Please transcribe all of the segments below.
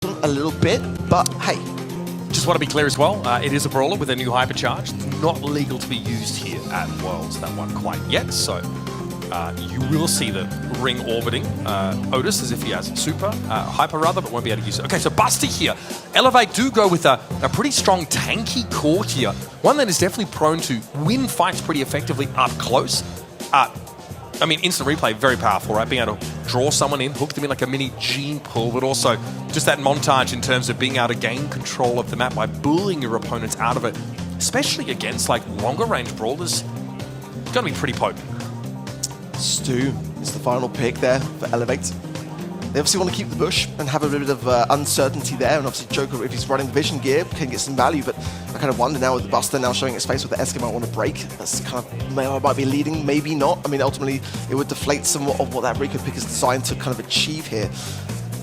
a little bit, but hey. Just want to be clear as well, it is a brawler with a new hypercharge. Not legal to be used here at Worlds, that one quite yet, so you will see the ring orbiting Otis as if he has super, hyper rather, but won't be able to use it. Okay, so Buster here. Elevate do go with a pretty strong tanky core here, one that is definitely prone to win fights pretty effectively up close. I mean, instant replay, very powerful, right? Being able to draw someone in, hook them in like a mini gene pool, but also just that montage in terms of being able to gain control of the map by bullying your opponents out of it, especially against like longer range brawlers. It's going to be pretty potent. Stu is the final pick there for Elevate. They obviously want to keep the bush and have a bit of uncertainty there, and obviously Joker, if he's running vision gear, can get some value, but I kind of wonder now with the Buster now showing its face with the SK might want to break. That's kind of, might be leading, maybe not. I mean, ultimately, it would deflate somewhat of what that Rico pick is designed to kind of achieve here.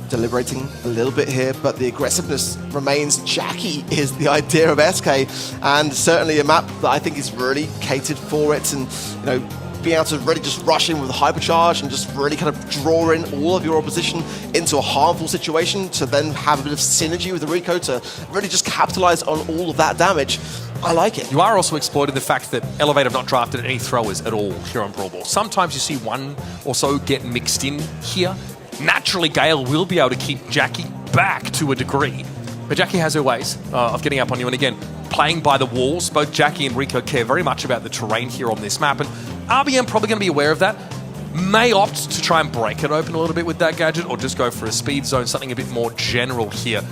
Deliberating a little bit here, but the aggressiveness remains. Jackie is the idea of SK, and certainly a map that I think is really catered for it, and, you know, being able to really just rush in with hypercharge and just really kind of draw in all of your opposition into a harmful situation to then have a bit of synergy with the Rico to really just capitalize on all of that damage. I like it. You are also exploiting the fact that Elevate have not drafted any throwers at all here on Brawl Ball. Sometimes you see one or so get mixed in here. Naturally, Gale will be able to keep Jackie back to a degree, but Jackie has her ways of getting up on you, and again, playing by the walls. Both Jackie and Rico care very much about the terrain here on this map, and RBM probably going to be aware of that. May opt to try and break it open a little bit with that gadget, or just go for a speed zone, something a bit more general here.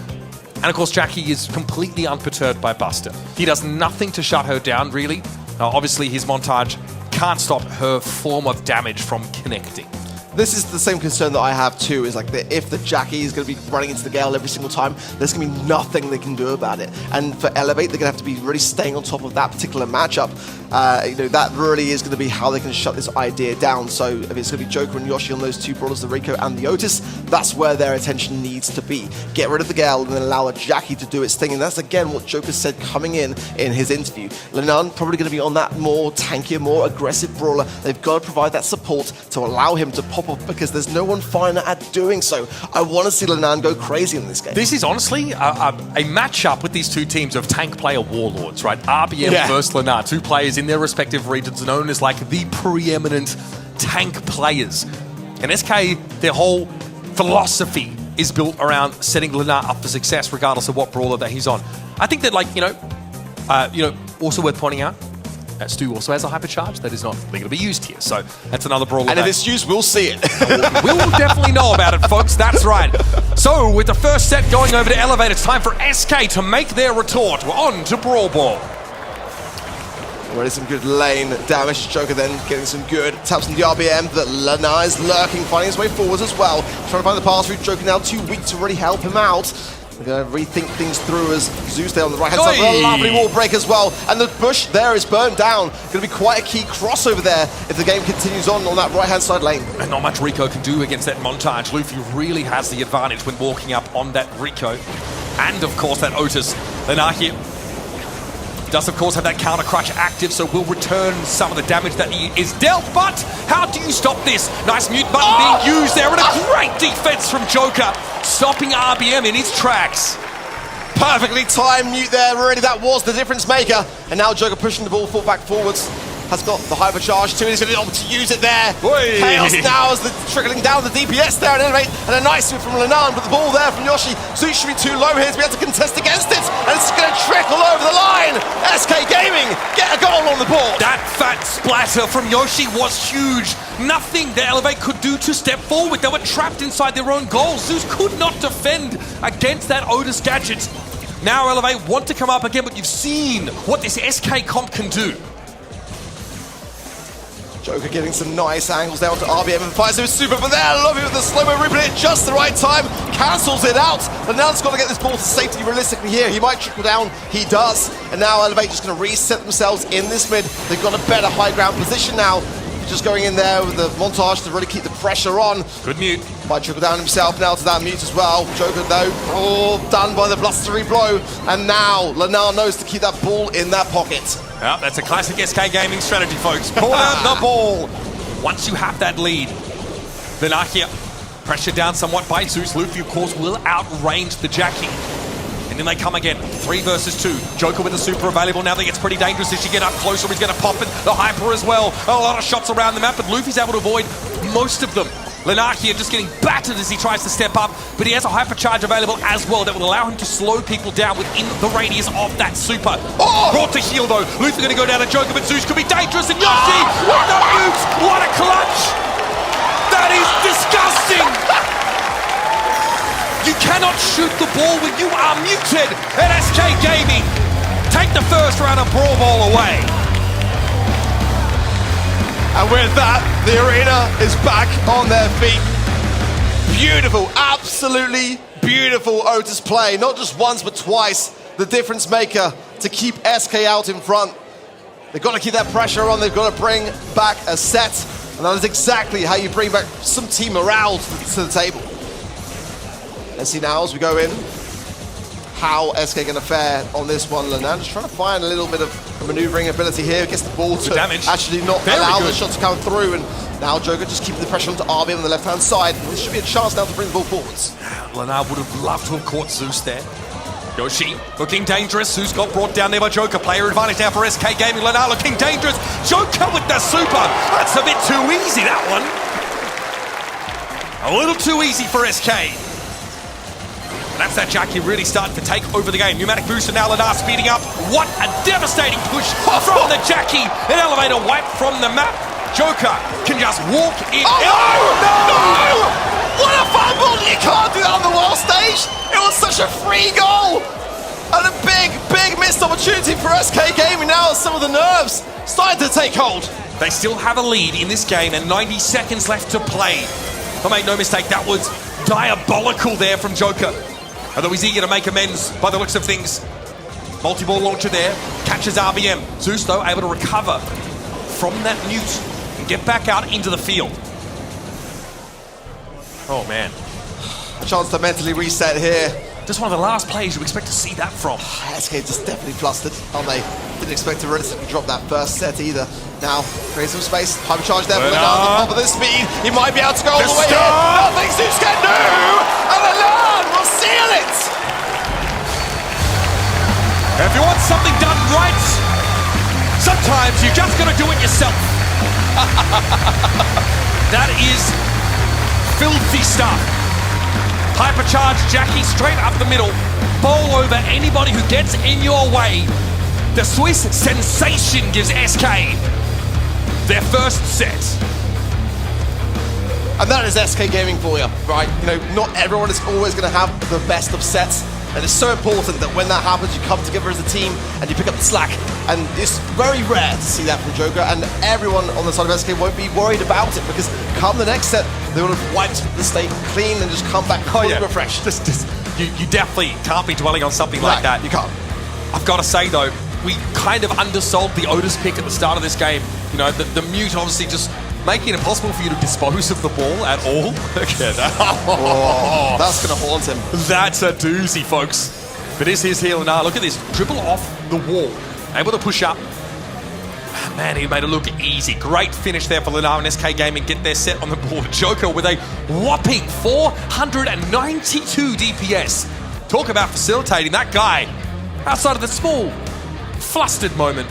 And of course, Jackie is completely unperturbed by Buster. He does nothing to shut her down, really. Obviously, his montage can't stop her form of damage from connecting. This is the same concern that I have too, is like if the Jackie is going to be running into the Gale every single time, there's going to be nothing they can do about it. And for Elevate, they're going to have to be really staying on top of that particular matchup. You know, that really is going to be how they can shut this idea down. So if it's going to be Joker and Yoshi on those two brawlers, the Rico and the Otis, that's where their attention needs to be. Get rid of the Gale and then allow a Jackie to do its thing. And that's again what Joker said coming in his interview. Linan probably going to be on that more tankier, more aggressive brawler. They've got to provide that support to allow him to pop off, because there's no one finer at doing so. I want to see Linan go crazy in this game. This is honestly a matchup with these two teams of tank player warlords, right? RBM versus Linan, two players in their respective regions known as like the preeminent tank players. And SK, their whole philosophy is built around setting Linan up for success regardless of what brawler that he's on. I think that, like, also worth pointing out, Stu also has a hypercharge that is not legal to be used here, so that's another brawler. And if it's used, we'll see it. We'll definitely know about it, folks. That's right. So, with the first set going over to Elevate, it's time for SK to make their retort. We're on to Brawl Ball. Already some good lane damage. Joker then getting some good taps on the RBM, but Linan is lurking, finding his way forwards as well. Trying to find the pass through. Joker now too weak to really help him out. We're going to rethink things through as Zeus there on the right-hand side. A lovely wall break as well. And the bush there is burnt down. Going to be quite a key crossover there if the game continues on that right-hand side lane. And not much Rico can do against that montage. Luffy really has the advantage when walking up on that Rico. And, of course, that Otis. Lenahir does, of course, have that counter crutch active, so will return some of the damage that he is dealt. But how do you stop this? Nice mute button being used there, and a great defense from Joker, stopping RBM in his tracks. Perfectly timed mute there, really, that was the difference maker. And now Joker pushing the ball back forwards. Has got the hypercharge too, and he's going to be able to use it there. Oy. Chaos now as the trickling down the DPS there and Elevate, and a nice move from Linan, but the ball there from Yoshi. Zeus should be too low here to be able to contest against it, and it's going to trickle over the line. SK Gaming get a goal on the board. That fat splatter from Yoshi was huge. Nothing that Elevate could do to step forward. They were trapped inside their own goal. Zeus could not defend against that Otis gadget. Now Elevate want to come up again, but you've seen what this SK comp can do. Joker getting some nice angles down to RBM and fires him super, but there, I love it with the slow-mo replay at just the right time, cancels it out, but now it's got to get this ball to safety realistically here. He might trickle down, he does, and now Elevate just going to reset themselves in this mid. They've got a better high ground position now. Just going in there with the montage to really keep the pressure on. Good mute. Might trickle down himself now to that mute as well. Joker though, done by the blustery blow. And now Linan knows to keep that ball in that pocket. Well, that's a classic SK Gaming strategy, folks. Pull out the ball. Once you have that lead, Lenahir Pressured down somewhat by Zeus. Luffy, of course, will outrange the Jackie. And then they come again. 3 versus 2. Joker with the super available now. That gets pretty dangerous as you get up closer. He's going to pop it. The Hyper as well. A lot of shots around the map, but Luffy's able to avoid most of them. Lenar here just getting battered as he tries to step up, but he has a hypercharge available as well that will allow him to slow people down within the radius of that super. Oh! Brought to heal though. Luffy going to go down to Joker, but Zeus could be dangerous. And Yoshi, what a mute! What a clutch! That is disgusting! You cannot shoot the ball when you are muted at SK Gaming. Take the first round of Brawl Ball away. And with that, the arena is back on their feet. Beautiful, absolutely beautiful Otus play. Not just once, but twice. The difference maker to keep SK out in front. They've got to keep that pressure on. They've got to bring back a set. And that is exactly how you bring back some team morale to the table. Let's see now as we go in how SK going to fare on this one. Lenar just trying to find a little bit of maneuvering ability here. Gets the ball to actually not allow the shot to come through. And now Joker just keeping the pressure onto RB on the left-hand side. This should be a chance now to bring the ball forwards. Lenar would have loved to have caught Zeus there. Yoshi looking dangerous. Zeus got brought down there by Joker. Player advantage now for SK Gaming. Lenar looking dangerous. Joker with the super. That's a bit too easy, that one. A little too easy for SK. And that's that Jackie really starting to take over the game. Pneumatic booster now, Lenar speeding up. What a devastating push from the Jackie. An elevator wipe from the map. Joker can just walk in. Oh, no! What a fumble! You can't do that on the world stage. It was such a free goal. And a big, big missed opportunity for SK Gaming now as some of the nerves starting to take hold. They still have a lead in this game and 90 seconds left to play. But make no mistake, that was diabolical there from Joker. Although he's eager to make amends by the looks of things. Multi-ball launcher there, catches RBM. Zeus, though, able to recover from that mute and get back out into the field. Oh, man. A chance to mentally reset here. Just one of the last plays you expect to see that from. SK just definitely flustered, aren't they? Didn't expect to realistically drop that first set either. Now, create some space. Hypercharge there for Lenar on top of this speed. He might be able to go all the way here. Nothing Zeus can do! And Lenar will seal it! If you want something done right, sometimes you just gotta do it yourself. That is filthy stuff. Hypercharge Jackie straight up the middle. Bowl over anybody who gets in your way. The Swiss sensation gives SK their first set. And that is SK Gaming for you, right? You know, not everyone is always going to have the best of sets. And it's so important that when that happens, you come together as a team and you pick up the slack. And it's very rare to see that from Joker. And everyone on the side of SK won't be worried about it because come the next set, they will have wiped the slate clean and just come back fully refreshed. You definitely can't be dwelling on something like that. You can't. I've got to say, though, we kind of undersold the Otus pick at the start of this game. You know, the mute obviously just making it impossible for you to dispose of the ball at all. Oh, that's going to haunt him. That's a doozy, folks. But this is here, Lenar. Look at this. Dribble off the wall. Able to push up. Man, he made it look easy. Great finish there for Lenar and SK Gaming. Get their set on the board. Joker with a whopping 492 DPS. Talk about facilitating. That guy, outside of the small, flustered moment,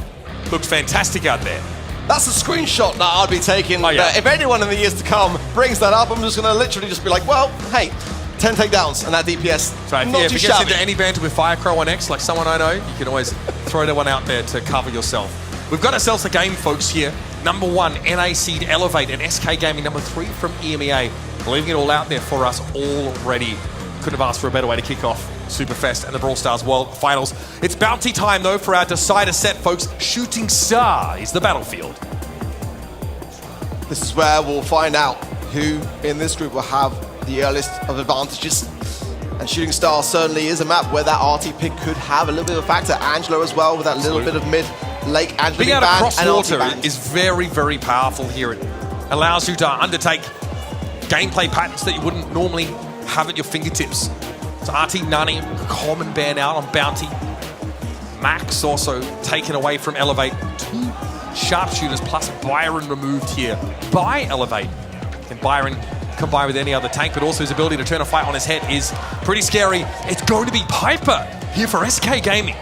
looked fantastic out there. That's a screenshot that I'd be taking. If anyone in the years to come brings that up, I'm just going to literally just be like, well, hey, 10 takedowns and that DPS. Right, not if too you get shabby. into any banter with Firecrow on X, like someone I know, you can always throw that one out there to cover yourself. We've got ourselves a game, folks, here. Number 1, NA Seed Elevate, and SK Gaming number 3 from EMEA. Leaving it all out there for us already. Couldn't have asked for a better way to kick off Superfest and the Brawl Stars World Finals. It's bounty time, though, for our decider set, folks. Shooting Star is the battlefield. This is where we'll find out who in this group will have the earliest of advantages. And Shooting Star certainly is a map where that RT pick could have a little bit of a factor. Angelo as well with that little bit of mid-lake Angelo being able to cross water band. is very, very powerful here. It allows you to undertake gameplay patterns that you wouldn't normally have at your fingertips. So RT Nani, common ban out on bounty. Max also taken away from Elevate. 2 sharpshooters plus Byron removed here by Elevate. And Byron combined with any other tank, but also his ability to turn a fight on his head is pretty scary. It's going to be Piper here for SK Gaming.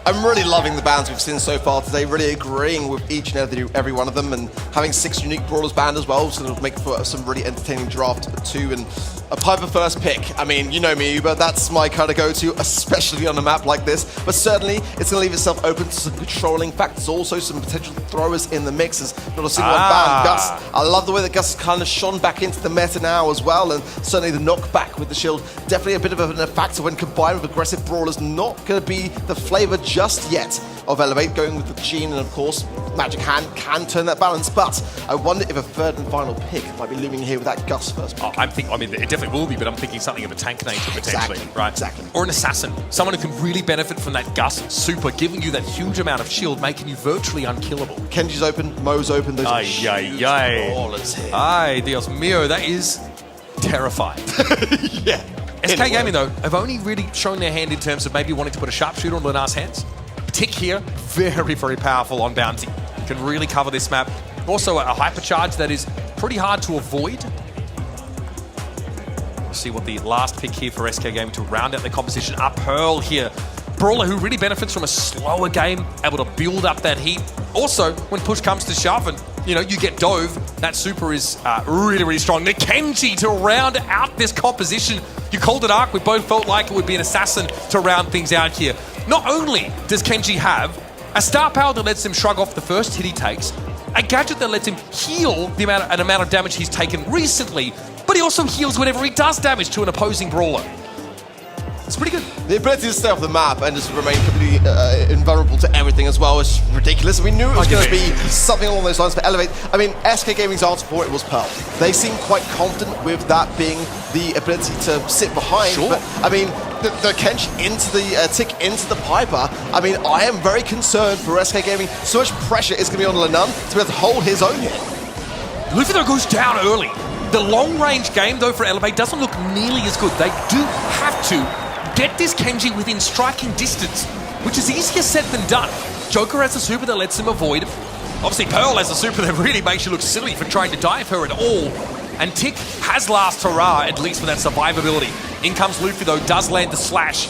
I'm really loving the bans we've seen so far today, really agreeing with each and every one of them, and having 6 unique brawlers banned as well, so it'll make for some really entertaining draft too. And a Piper first pick, I mean, you know me, Uber, that's my kind of go-to, especially on a map like this, but certainly it's going to leave itself open to some controlling factors, also some potential throwers in the mix. As not a single one banned. Gus, I love the way that Gus has kind of shone back into the meta now as well, and certainly the knockback with the shield, definitely a bit of a factor when combined with aggressive brawlers. Not going to be the flavor just yet of Elevate, going with the Gene, and of course Magic Hand can turn that balance, but I wonder if a third and final pick might be looming here with that Gus first pick. I mean, it definitely will be, but I'm thinking something of a tank nature potentially, Exactly, right? exactly. Or an assassin, someone who can really benefit from that Gus super, giving you that huge amount of shield, making you virtually unkillable. Kenji's open, Mo's open, those are Ay. brawlers here. Ay, Dios mío, that is terrifying. Yeah. SK Gaming, though, have only really shown their hand in terms of maybe wanting to put a sharpshooter on Lenar's hands. Tick here, very, very powerful on Bounty. Can really cover this map. Also, a hypercharge that is pretty hard to avoid. See what the last pick here for SK Gaming to round out their composition. Pearl here. Brawler who really benefits from a slower game, able to build up that heat. Also, when push comes to shove and, you know, you get Dove, that super is really, really strong. Kenji to round out this composition. You called it Arc, we both felt like it would be an assassin to round things out here. Not only does Kenji have a star power that lets him shrug off the first hit he takes, a gadget that lets him heal an amount of damage he's taken recently, but he also heals whenever he does damage to an opposing brawler. It's pretty good. The ability to stay off the map and just remain completely invulnerable to everything as well is ridiculous. We knew it was going to be something along those lines for Elevate. I mean, SK Gaming's answer for it was Pearl. They seem quite confident with that being the ability to sit behind. Sure. But, I mean, the Kench into the tick into the Piper. I mean, I am very concerned for SK Gaming. So much pressure is going to be on Lenun to be able to hold his own here. Luffy, though, goes down early. The long-range game, though, for Elevate doesn't look nearly as good. They do have to get this Kenji within striking distance, which is easier said than done. Joker has a super that lets him avoid. Obviously, Pearl has a super that really makes you look silly for trying to dive her at all. And Tick has last hurrah, at least with that survivability. In comes Luffy, though, does land the slash.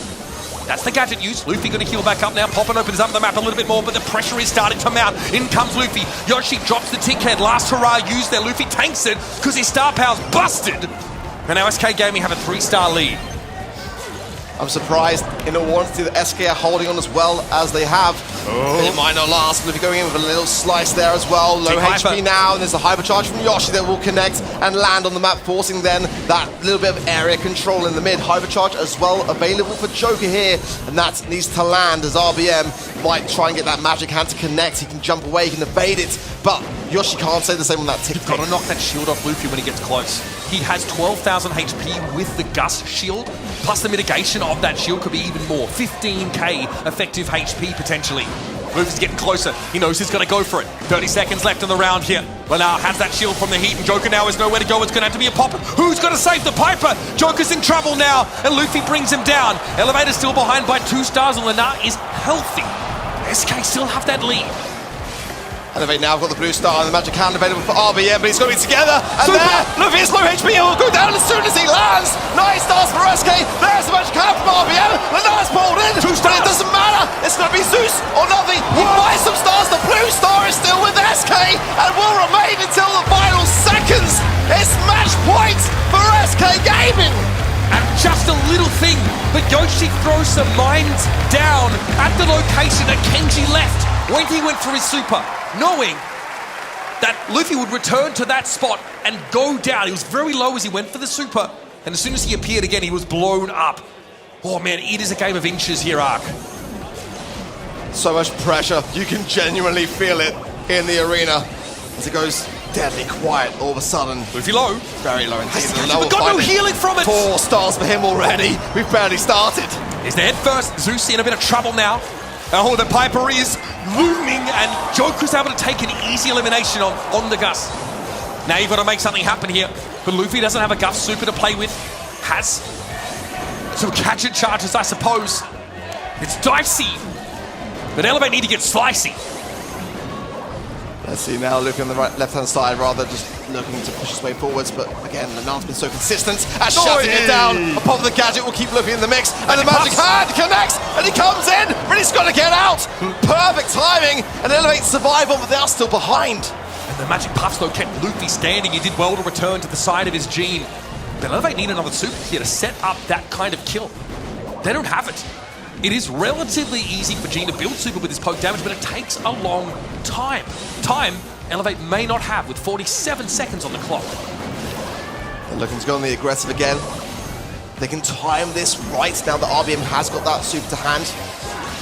That's the gadget use. Luffy going to heal back up now. Poppin opens up the map a little bit more, but the pressure is starting to mount. In comes Luffy. Yoshi drops the Tick head. Last hurrah used there. Luffy tanks it because his star power's busted. And now SK Gaming have a 3-star lead. I'm surprised, in all honesty, that SK are holding on as well as they have. It might not last. Luffy going in with a little slice there as well. Low Big HP hyper. now, and there's a hypercharge from Yoshi that will connect and land on the map, forcing then that little bit of area control in the mid. Hypercharge as well available for Joker here, and that needs to land as RBM might try and get that magic hand to connect. He can jump away, he can evade it, but Yoshi can't say the same on that tick. You've got to knock that shield off Luffy when he gets close. He has 12,000 HP with the Gus shield, plus the mitigation of that shield could be even more. 15k effective HP potentially. Luffy's getting closer. He knows he's going to go for it. 30 seconds left in the round here. Lenar has that shield from the heat, and Joker now has nowhere to go. It's going to have to be a pop. Who's going to save the Piper? Joker's in trouble now, and Luffy brings him down. Elevator's still behind by 2 stars, and Lenar is healthy. SK still have that lead. Elevate now, got the blue star and the magic hand available for RBM, but he's going to be together. And Super. there, Luffy is low HP, he will go down as soon as he lands. 9 stars for SK. There's the magic hand from RBM. Lenar's pulled in. 2 But stars. it doesn't matter. It's going to be Zeus or nothing. He buys some stars. The blue star is still with SK and will remain until the final seconds. It's match point for SK Gaming. And just a little thing, but Yoshi throws some mines down at the location that Kenji left when he went for his super, knowing that Luffy would return to that spot and go down. He was very low as he went for the super, and as soon as he appeared again, he was blown up. Oh man, it is a game of inches here, Ark. So much pressure. You can genuinely feel it in the arena as it goes deadly quiet all of a sudden. Luffy low. Very low indeed. But got no healing from it. 4 stars for him already. We've barely started. Is the head first. Zeus in a bit of trouble now. Oh, the Piper is looming, and Joker's able to take an easy elimination on the Gus. Now you've got to make something happen here. But Luffy doesn't have a Gus super to play with. Has some gadget charges, I suppose. It's dicey. But Elevate need to get slicey. Let's see now, look on the left-hand side, rather just looking to push his way forwards, but again, Nanan's been so consistent at shutting it down. A pop of the gadget will keep Luffy in the mix, and the magic hand connects, and he comes in, but he's got to get out. Perfect timing, and Elevate survival, but they are still behind. And the magic puffs though kept Luffy standing. He did well to return to the side of his Gene. But Elevate need another super here to set up that kind of kill. They don't have it. It is relatively easy for Gene to build super with his poke damage, but it takes a long time. Time Elevate may not have with 47 seconds on the clock. They're looking to go on the aggressive again. They can time this right now that RBM has got that super to hand.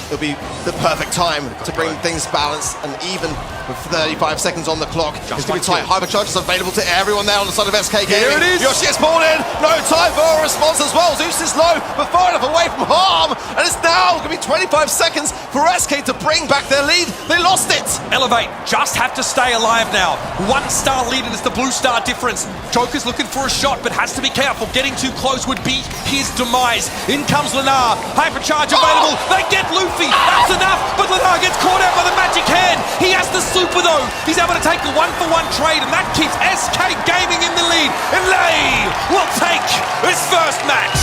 It'll be the perfect time to bring things balanced and even with 35 seconds on the clock. It's going to be tight. Hypercharge is available to everyone there on the side of SK Gaming. Here it is. Yoshi gets pulled in. No time for a response as well. Zeus is low, but far enough away from harm. And it's now going to be 25 seconds for SK to bring back their lead. They lost it. Elevate just have to stay alive now. 1 star lead and it's the blue star difference. Joker's looking for a shot, but has to be careful. Getting too close would be his demise. In comes Lenar. Hypercharge available. They get Luffy. That's enough, but Lenar gets caught out by the magic hand. He has the super though. He's able to take a 1-for-1 trade, and that keeps SK Gaming in the lead. And they will take his first match.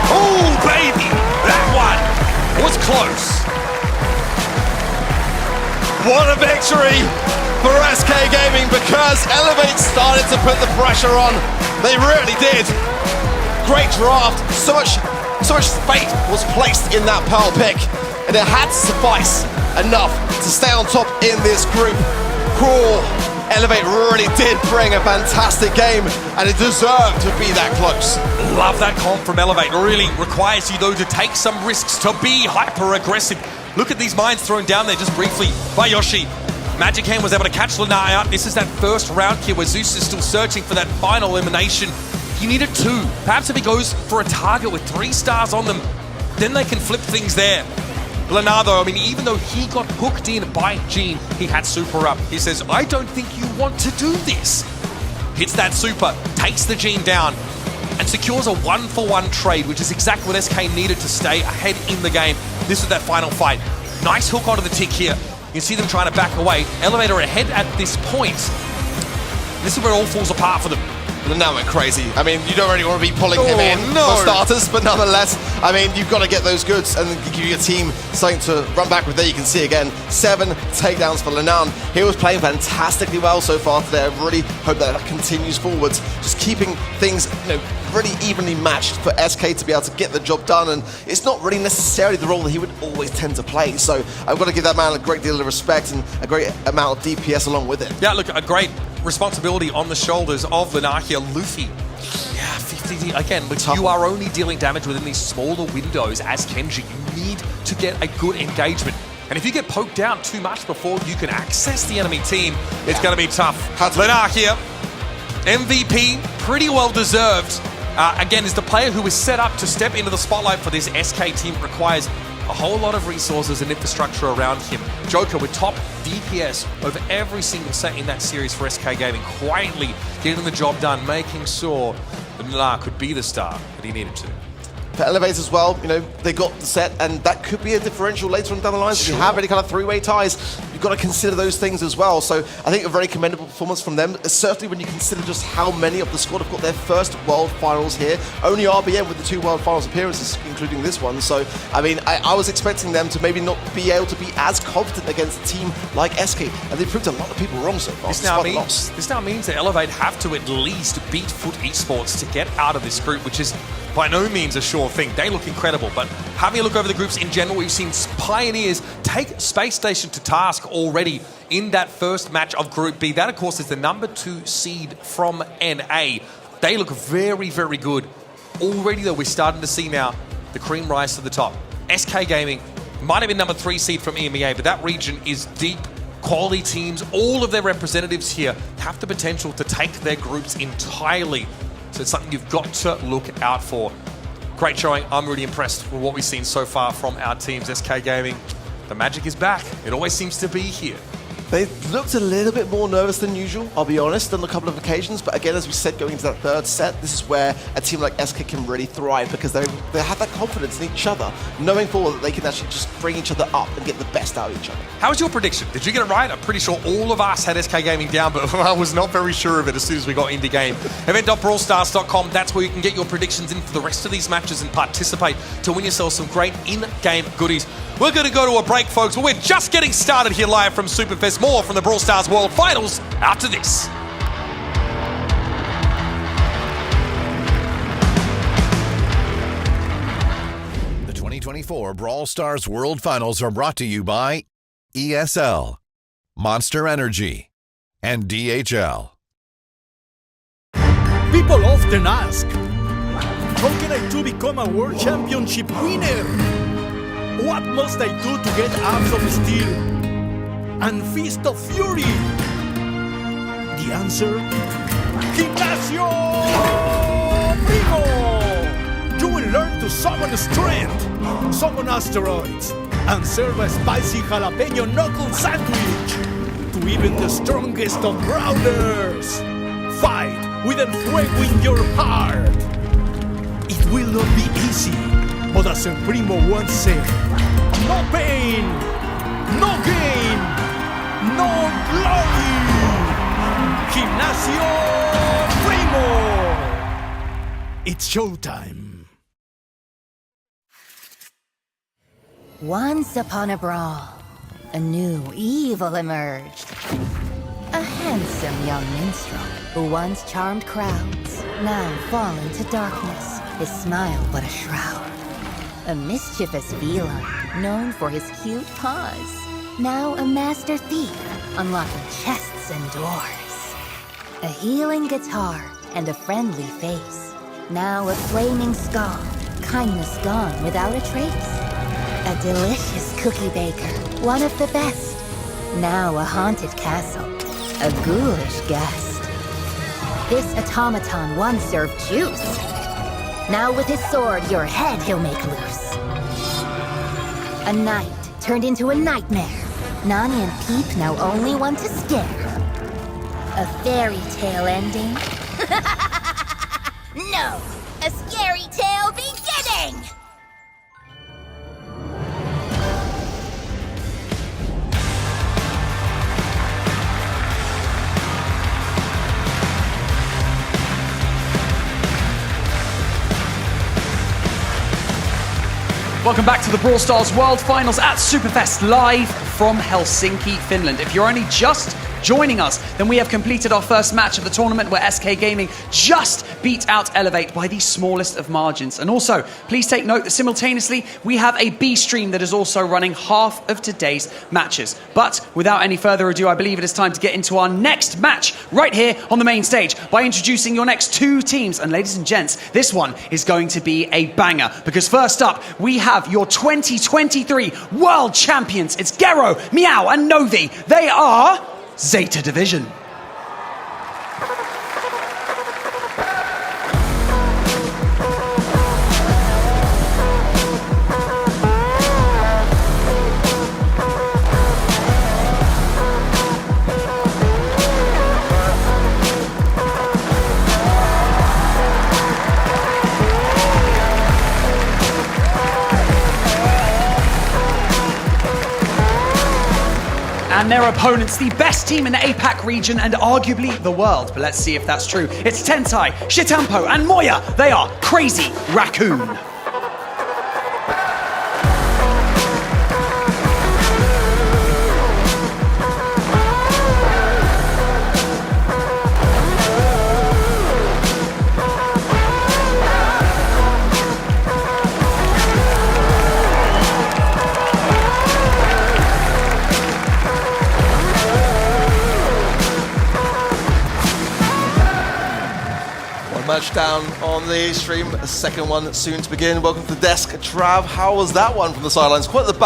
Oh, baby, that one was close. What a victory for SK Gaming, because Elevate started to put the pressure on. They really did. Great draft. So much fate was placed in that Pearl pick, and it had to suffice enough to stay on top in this group. Cool. Elevate really did bring a fantastic game, and it deserved to be that close. Love that comp from Elevate. Really requires you though to take some risks, to be hyper aggressive. Look at these mines thrown down there just briefly by Yoshi. Magic Hand was able to catch Lenar out. This is that first round here where Zeus is still searching for that final elimination. He needed 2. Perhaps if he goes for a target with 3 stars on them, then they can flip things there. Lenar though, I mean, even though he got hooked in by Gene, he had super up. He says, I don't think you want to do this. Hits that super, takes the Gene down, and secures a 1-for-1 trade, which is exactly what SK needed to stay ahead in the game. This is that final fight. Nice hook onto the tick here. You can see them trying to back away. Elevator ahead at this point. This is where it all falls apart for them. Now went crazy. I mean, you don't really want to be pulling him in for starters, but nonetheless, I mean, you've got to get those goods and give your team something to run back with. There you can see again, 7 takedowns for Lenar. He was playing fantastically well so far today. I really hope that continues forwards, just keeping things, really evenly matched for SK to be able to get the job done, and it's not really necessarily the role that he would always tend to play. So I've got to give that man a great deal of respect and a great amount of DPS along with it. Yeah, look, a great responsibility on the shoulders of Lenar here. Luffy, yeah, 50 again, but you are only dealing damage within these smaller windows as Kenji. You need to get a good engagement. And if you get poked out too much before you can access the enemy team, it's going to be tough. Lenar here, MVP, pretty well deserved. Again, is the player who is set up to step into the spotlight for this SK team. Requires a whole lot of resources and infrastructure around him. Joker with top DPS over every single set in that series for SK Gaming, quietly getting the job done, making sure that Lenar could be the star that he needed to. For Elevate as well, they got the set, and that could be a differential later on down the line. So if you have any kind of 3-way ties, you've got to consider those things as well. So I think a very commendable performance from them, certainly when you consider just how many of the squad have got their first World Finals here. Only RBM with the 2 World Finals appearances, including this one. So, I mean, I was expecting them to maybe not be able to be as confident against a team like SK, and they proved a lot of people wrong so far. This now means that Elevate have to at least beat Foot Esports to get out of this group, which is by no means a sure thing. They look incredible, but having a look over the groups in general, we've seen Pioneers take Space Station to task already in that first match of Group B. That, of course, is the number 2 seed from NA. They look very, very good. Already, though, we're starting to see now the cream rise to the top. SK Gaming might have been number 3 seed from EMEA, but that region is deep. Quality teams, all of their representatives here have the potential to take their groups entirely. So it's something you've got to look out for. Great showing. I'm really impressed with what we've seen so far from our teams. SK Gaming, the magic is back. It always seems to be here. They looked a little bit more nervous than usual, I'll be honest, on a couple of occasions. But again, as we said, going into that third set, this is where a team like SK can really thrive because they have that confidence in each other, knowing full well that they can actually just bring each other up and get the best out of each other. How was your prediction? Did you get it right? I'm pretty sure all of us had SK Gaming down, but I was not very sure of it as soon as we got into game. Event.brawlstars.com, that's where you can get your predictions in for the rest of these matches and participate to win yourself some great in-game goodies. We're going to go to a break, folks, but we're just getting started here live from Superfest. More from the Brawl Stars World Finals after this. The 2024 Brawl Stars World Finals are brought to you by ESL, Monster Energy, and DHL. People often ask, how can I do become a World Championship winner? What must I do to get Abs of Steel and Fist of Fury? The answer? Gimnasio Primo! You will learn to summon strength, summon asteroids, and serve a spicy jalapeno knuckle sandwich to even the strongest of brawlers. Fight with El Fuego in your heart. It will not be easy, but as El Primo once said, no pain, no gain, no glory. Gimnasio Primo. It's showtime. Once upon a brawl, a new evil emerged. A handsome young minstrel who once charmed crowds, now fallen to darkness, his smile but a shroud. A mischievous feline, known for his cute paws, now a master thief, unlocking chests and doors. A healing guitar and a friendly face, now a flaming skull, kindness gone without a trace. A delicious cookie baker, one of the best, now a haunted castle, a ghoulish guest. This automaton once served juice. Now with his sword, your head he'll make loose. A knight turned into a nightmare. Nani and Peep now only want to scare. A fairy tale ending? No! A scary tale beginning! Welcome back to the Brawl Stars World Finals at Superfest, live from Helsinki, Finland. If you're only just joining us, then we have completed our first match of the tournament where SK Gaming just beat out Elevate by the smallest of margins. And also, please take note that simultaneously, we have a B stream that is also running half of today's matches. But without any further ado, I believe it is time to get into our next match right here on the main stage by introducing your next two teams. And ladies and gents, this one is going to be a banger because first up, we have your 2023 World Champions. It's Gero, Meow, and Novi. They are Zeta Division. And their opponents, the best team in the APAC region and arguably the world. But let's see if that's true. It's Tentai, Shitampo, and Moya. They are Crazy Raccoon. Match down on the stream, a second one soon to begin. Welcome to the desk, Trav. How was that one from the sidelines? Quite the back.